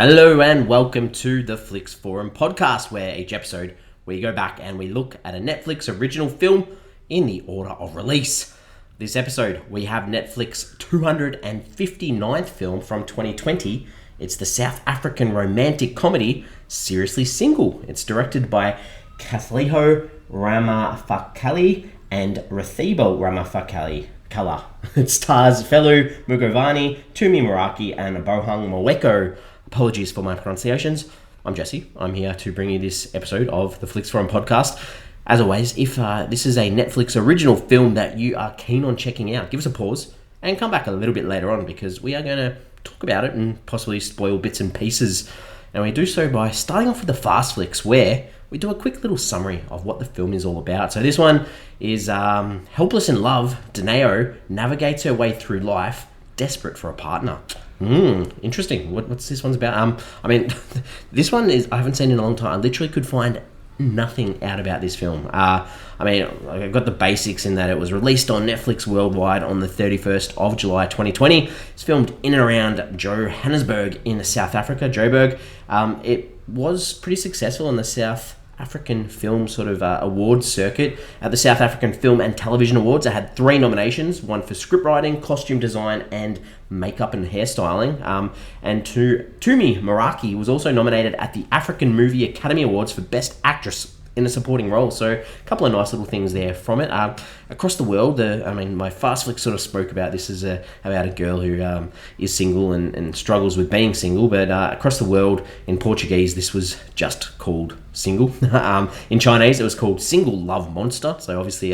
Hello and welcome to the Flix Forum podcast, where each episode we go back and we look at a Netflix original film in the order of release. This episode we have Netflix 259th film from 2020. It's the South African romantic comedy Seriously Single. It's directed by Katleho Ramaphakela and Rethabile Ramaphakela. It stars Fulu Mugovhani, Tumi, Morake and Bohang, Moeko. Apologies for my pronunciations. I'm Jesse. I'm here to bring you this episode of the Flix Forum podcast. As always, if this is a Netflix original film that you are keen on checking out, give us a pause and come back a little bit later on, because we are going to talk about it and possibly spoil bits and pieces. And we do so by starting off with the fast flicks, where we do a quick little summary of what the film is all about. So this one is helpless in love, Danao navigates her way through life, desperate for a partner. Interesting. What's this one's about? This one is, I haven't seen in a long time. I literally could find nothing out about this film. I got the basics in that it was released on Netflix worldwide on the 31st of July 2020. It's filmed in and around Johannesburg in South Africa, Joburg. It was pretty successful in the South African film awards circuit. At the South African Film and Television Awards, it had 3 nominations, one for scriptwriting, costume design, and makeup and hairstyling. And Tumi Morake was also nominated at the African Movie Academy Awards for Best Actress in a supporting role. So a couple of nice little things there from it. Across the world, my fast flick sort of spoke about this as about a girl who is single and struggles with being single, but across the world in Portuguese this was just called Single. In Chinese it was called Single Love Monster. So obviously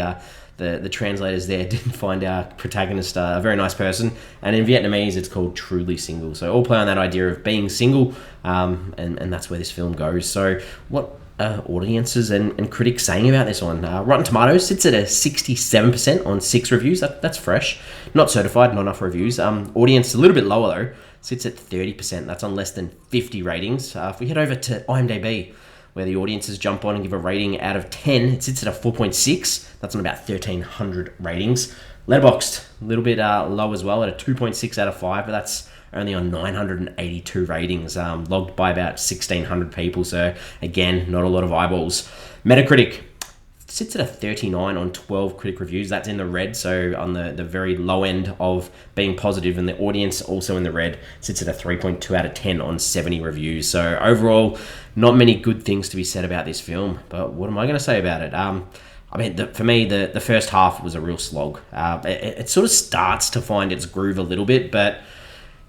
the translators there didn't find our protagonist a very nice person, and in Vietnamese it's called Truly Single. So all play on that idea of being single, and that's where this film goes. So what audiences and critics saying about this one? Rotten Tomatoes sits at a 67% on 6 reviews. That's fresh. Not certified, not enough reviews. Audience a little bit lower though, sits at 30%. That's on less than 50 ratings. If we head over to IMDb, where the audiences jump on and give a rating out of 10, it sits at a 4.6. That's on about 1,300 ratings. Letterboxd, a little bit low as well, at a 2.6 out of 5, but that's only on 982 ratings, logged by about 1,600 people. So again, not a lot of eyeballs. Metacritic sits at a 39 on 12 critic reviews. That's in the red, so on the very low end of being positive, and the audience also in the red sits at a 3.2 out of 10 on 70 reviews. So overall, not many good things to be said about this film, but what am I going to say about it? For me, the first half was a real slog. It sort of starts to find its groove a little bit, but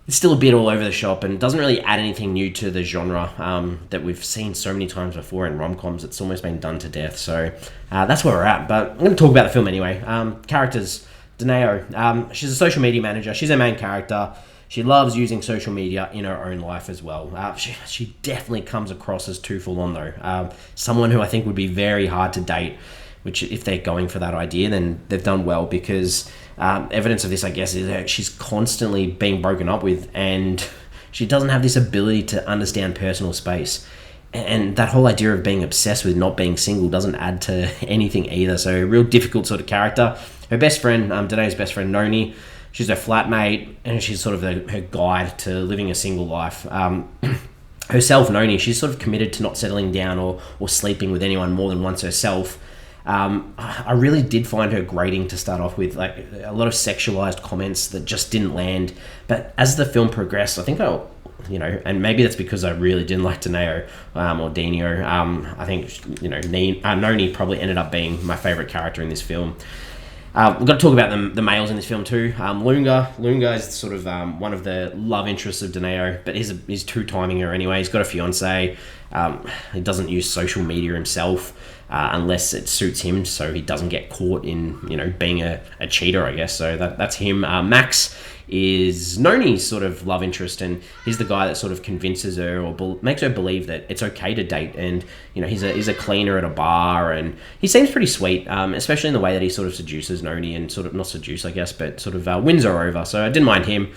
it's still a bit all over the shop and doesn't really add anything new to the genre that we've seen so many times before in rom-coms. It's almost been done to death. So that's where we're at. But I'm going to talk about the film anyway. Characters. Danao. She's a social media manager. She's our main character. She loves using social media in her own life as well. She definitely comes across as too full on though. Someone who I think would be very hard to date, which if they're going for that idea, then they've done well, because evidence of this, I guess, is that she's constantly being broken up with, and she doesn't have this ability to understand personal space. And that whole idea of being obsessed with not being single doesn't add to anything either. So a real difficult sort of character. Her best friend, Danae's best friend, Noni, she's her flatmate, and she's sort of her guide to living a single life. Herself, Noni, she's sort of committed to not settling down or sleeping with anyone more than once herself. I really did find her grating to start off with, like a lot of sexualized comments that just didn't land. But as the film progressed, I think and maybe that's because I really didn't like Danao or Dino. I think Noni probably ended up being my favorite character in this film. We've got to talk about the males in this film too. Lunga is sort of one of the love interests of Danao, but he's two-timing her anyway. He's got a fiance. He doesn't use social media himself unless it suits him, so he doesn't get caught in being a cheater, I guess. So that's him. Max is Noni's sort of love interest, and he's the guy that sort of convinces her or makes her believe that it's okay to date. And he's a cleaner at a bar, and he seems pretty sweet, especially in the way that he sort of seduces Noni, and sort of not seduce, I guess, but sort of wins her over. So I didn't mind him.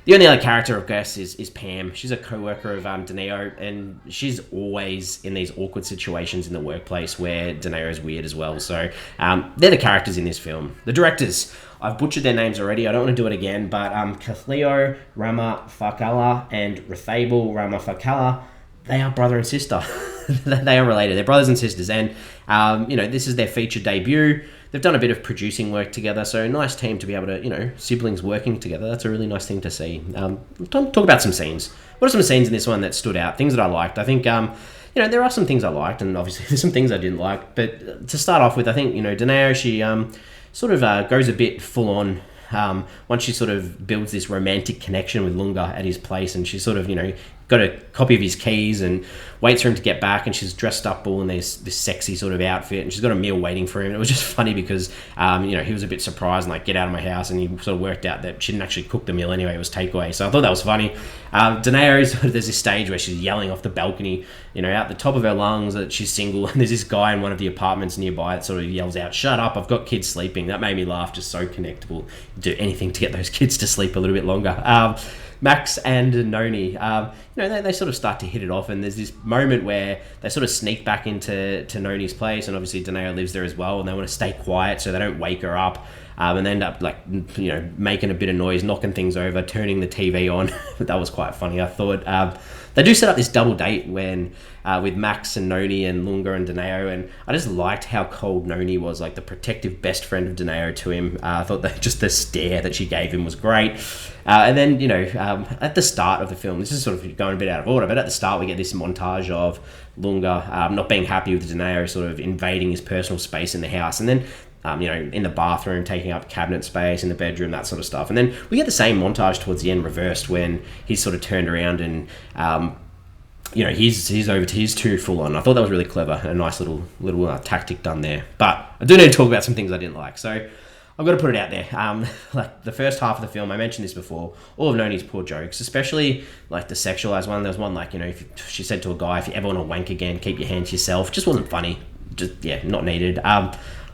The only other character, I guess, is Pam. She's a co-worker of Daneo, and she's always in these awkward situations in the workplace where Daneo's weird as well. So they're the characters in this film. The directors, I've butchered their names already. I don't want to do it again, but Katleho, Ramaphakela, and Rethabile, Ramaphakela, they are brother and sister. They are related. They're brothers and sisters, and this is their feature debut. They've done a bit of producing work together, so a nice team to be able to, siblings working together. That's a really nice thing to see. Talk about some scenes. What are some scenes in this one that stood out? Things that I liked. I think, there are some things I liked, and obviously there's some things I didn't like. But to start off with, I think, Daneo, she sort of goes a bit full on once she sort of builds this romantic connection with Lunga at his place, and she sort of, got a copy of his keys and waits for him to get back, and she's dressed up all in this sexy sort of outfit, and she's got a meal waiting for him. And it was just funny because he was a bit surprised and like, get out of my house, and he sort of worked out that she didn't actually cook the meal anyway, it was takeaway. So I thought that was funny. Daneo, there's this stage where she's yelling off the balcony, out the top of her lungs that she's single, and there's this guy in one of the apartments nearby that sort of yells out, "Shut up, I've got kids sleeping." That made me laugh. Just so connectable. Do anything to get those kids to sleep a little bit longer. Max and Noni, they sort of start to hit it off, and there's this moment where they sort of sneak back into Noni's place, and obviously Daneo lives there as well, and they want to stay quiet so they don't wake her up, and they end up making a bit of noise, knocking things over, turning the TV on. But that was quite funny, I thought. They do set up this double date when with Max and Noni and Lunga and Daneo, and I just liked how cold Noni was, like the protective best friend of Daneo to him. I thought that just the stare that she gave him was great. And then, at the start of the film, this is sort of going a bit out of order, but at the start we get this montage of Lunga not being happy with Daneo sort of invading his personal space in the house, and then in the bathroom, taking up cabinet space, in the bedroom, that sort of stuff. And then we get the same montage towards the end, reversed, when he's sort of turned around and, he's too full on. I thought that was really clever, a nice little tactic done there. But I do need to talk about some things I didn't like. So I've got to put it out there. Like the first half of the film, I mentioned this before, all of Noni's poor jokes, especially like the sexualized one. There was one like, she said to a guy, "If you ever want to wank again, keep your hand to yourself." Just wasn't funny. Just, not needed.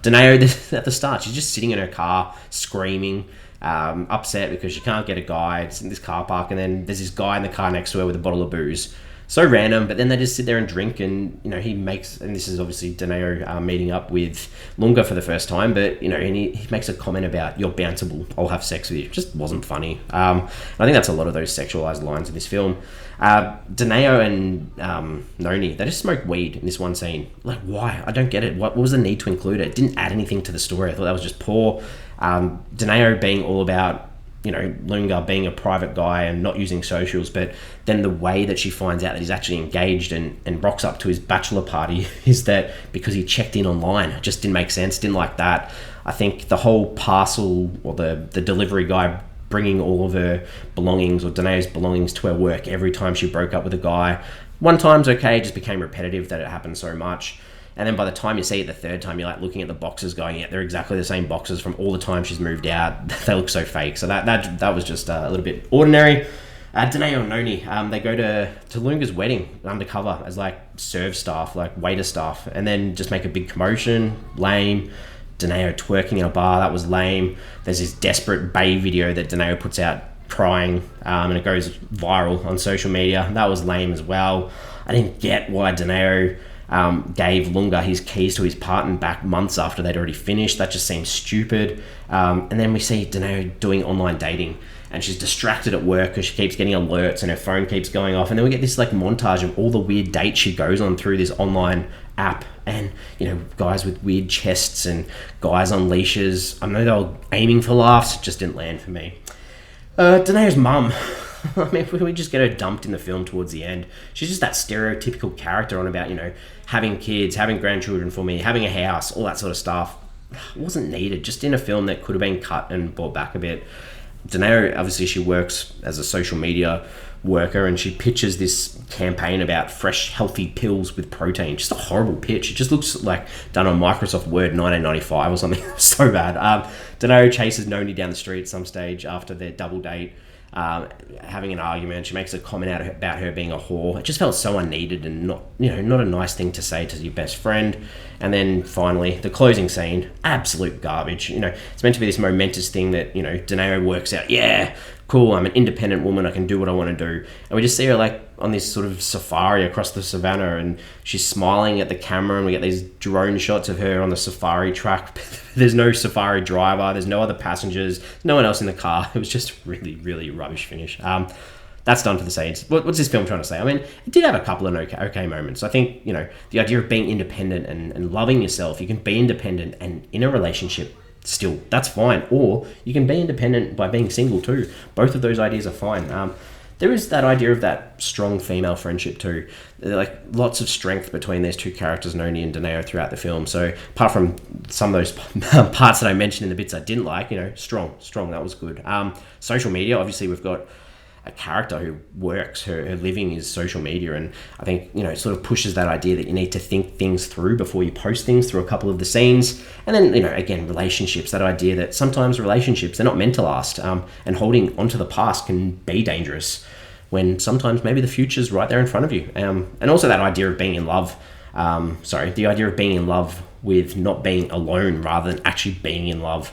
Daneo, at the start, she's just sitting in her car, screaming, upset because she can't get a guy. It's in this car park, and then there's this guy in the car next to her with a bottle of booze. So random, but then they just sit there and drink, and he makes, and this is obviously Daneo meeting up with Lunga for the first time, but and he makes a comment about, "You're bounceable, I'll have sex with you." It just wasn't funny. I think that's a lot of those sexualized lines in this film. Daneo and Noni, they just smoke weed in this one scene. Like, why? I don't get it. What was the need to include it? It didn't add anything to the story. I thought that was just poor. Daneo being all about Lunga being a private guy and not using socials, but then the way that she finds out that he's actually engaged and rocks up to his bachelor party is that because he checked in online. It just didn't make sense. Didn't like that. I think the whole parcel or the delivery guy bringing all of her belongings or Daneo's belongings to her work every time she broke up with a guy. One time's okay, it just became repetitive that it happened so much. And then by the time you see it the third time, you're like looking at the boxes going, yeah, they're exactly the same boxes from all the time she's moved out. They look so fake. So that was just a little bit ordinary. Daneo and Noni, they go to Lunga's wedding undercover as like serve staff, like waiter staff, and then just make a big commotion. Lame. Daneo twerking in a bar, that was lame. There's this desperate bae video that Daneo puts out crying, and it goes viral on social media. That was lame as well. I didn't get why Daneo gave Lunga his keys to his partner back months after they'd already finished. That just seems stupid. And then we see Daneo doing online dating, and she's distracted at work because she keeps getting alerts and her phone keeps going off. And then we get this like montage of all the weird dates she goes on through this online app, and guys with weird chests and guys on leashes. I know they were aiming for laughs, it just didn't land for me. Daneo's mum, I mean, we just get her dumped in the film towards the end. She's just that stereotypical character on about, having kids, having grandchildren for me, having a house, all that sort of stuff. It wasn't needed, just in a film that could have been cut and brought back a bit. Daneo, obviously she works as a social media worker, and she pitches this campaign about fresh, healthy pills with protein. Just a horrible pitch. It just looks like done on Microsoft Word 1995 or something. So bad. Daneo chases Noni down the street at some stage after their double date, having an argument. She makes a comment out about her being a whore. It just felt so unneeded and not a nice thing to say to your best friend. And then finally, the closing scene, absolute garbage. It's meant to be this momentous thing that, Daneo works out, yeah, cool, I'm an independent woman, I can do what I want to do. And we just see her like on this sort of safari across the savannah, and she's smiling at the camera, and we get these drone shots of her on the safari track. There's no safari driver, there's no other passengers, no one else in the car. It was just really, really rubbish finish. That's done for the scenes. What's this film trying to say? I mean, it did have a couple of okay moments. I think, the idea of being independent and loving yourself, you can be independent and in a relationship still, that's fine. Or you can be independent by being single too. Both of those ideas are fine. There is that idea of that strong female friendship too. Like lots of strength between these two characters, Noni and Daneo, throughout the film. So apart from some of those parts that I mentioned in the bits I didn't like, strong, that was good. Social media, obviously we've got a character who works, her living is social media, and I think it sort of pushes that idea that you need to think things through before you post things through a couple of the scenes. And then again, relationships, that idea that sometimes relationships, they're not meant to last, and holding onto the past can be dangerous when sometimes maybe the future's right there in front of you. And also that idea of being in love, the idea of being in love with not being alone rather than actually being in love,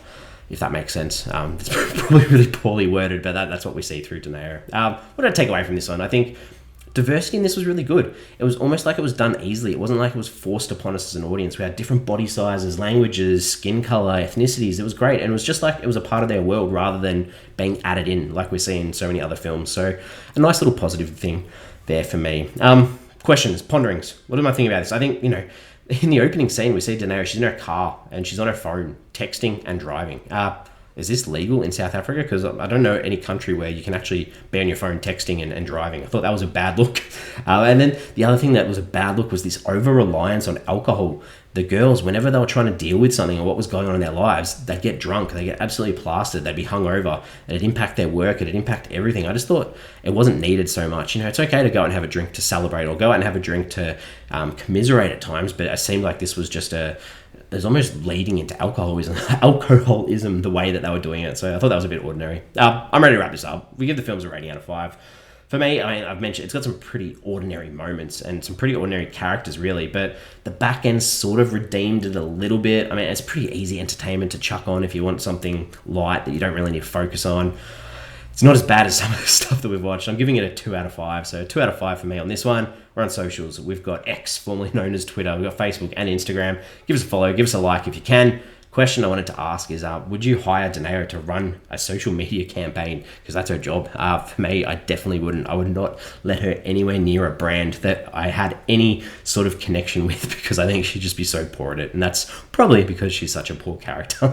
if that makes sense. It's probably really poorly worded, but that's what we see through Daneo. What did I take away from this one? I think diversity in this was really good. It was almost like it was done easily. It wasn't like it was forced upon us as an audience. We had different body sizes, languages, skin color, ethnicities. It was great. And it was just like it was a part of their world rather than being added in like we see in so many other films. So a nice little positive thing there for me. Questions, ponderings. What am I thinking about this? I think, in the opening scene, we see Daneo, she's in her car and she's on her phone, texting and driving. Is this legal in South Africa? Because I don't know any country where you can actually be on your phone texting and driving. I thought that was a bad look. And then the other thing that was a bad look was this over-reliance on alcohol. The girls, whenever they were trying to deal with something or what was going on in their lives, they'd get drunk, they'd get absolutely plastered, they'd be hungover, and it'd impact their work, it'd impact everything. I just thought it wasn't needed so much. It's okay to go out and have a drink to celebrate or go out and have a drink to commiserate at times, but it seemed like this was just it was almost leading into alcoholism, the way that they were doing it. So I thought that was a bit ordinary. I'm ready to wrap this up. We give the films a rating out of 5. For me, I've mentioned it's got some pretty ordinary moments and some pretty ordinary characters, really, but the back end sort of redeemed it a little bit. I mean, it's pretty easy entertainment to chuck on if you want something light that you don't really need to focus on. It's not as bad as some of the stuff that we've watched. I'm giving it a 2 out of 5, so 2 out of 5 for me on this one. We're on socials. We've got X, formerly known as Twitter. We've got Facebook and Instagram. Give us a follow. Give us a like if you can. Question I wanted to ask is, would you hire Daneo to run a social media campaign? Because that's her job. For me, I definitely wouldn't. I would not let her anywhere near a brand that I had any sort of connection with, because I think she'd just be so poor at it. And that's probably because she's such a poor character.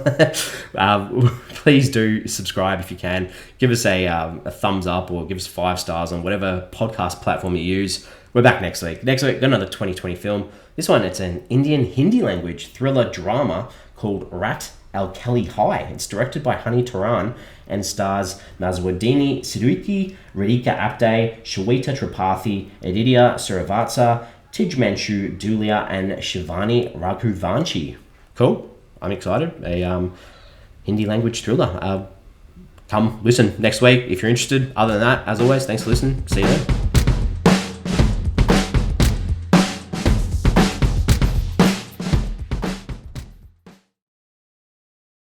Please do subscribe if you can. Give us a thumbs up or give us 5 stars on whatever podcast platform you use. We're back next week. Next week, got another 2020 film. This one, it's an Indian Hindi language thriller drama called Rat Al-Kali High. It's directed by Honey Turan and stars Nazwadini Siddiqui, Radhika Apte, Shweta Tripathi, Aditya Srivatsa, Tijmanshu Dhulia, and Shivani Raghuvanshi. Cool. I'm excited. A Hindi language thriller. Come listen next week if you're interested. Other than that, as always, thanks for listening. See you then.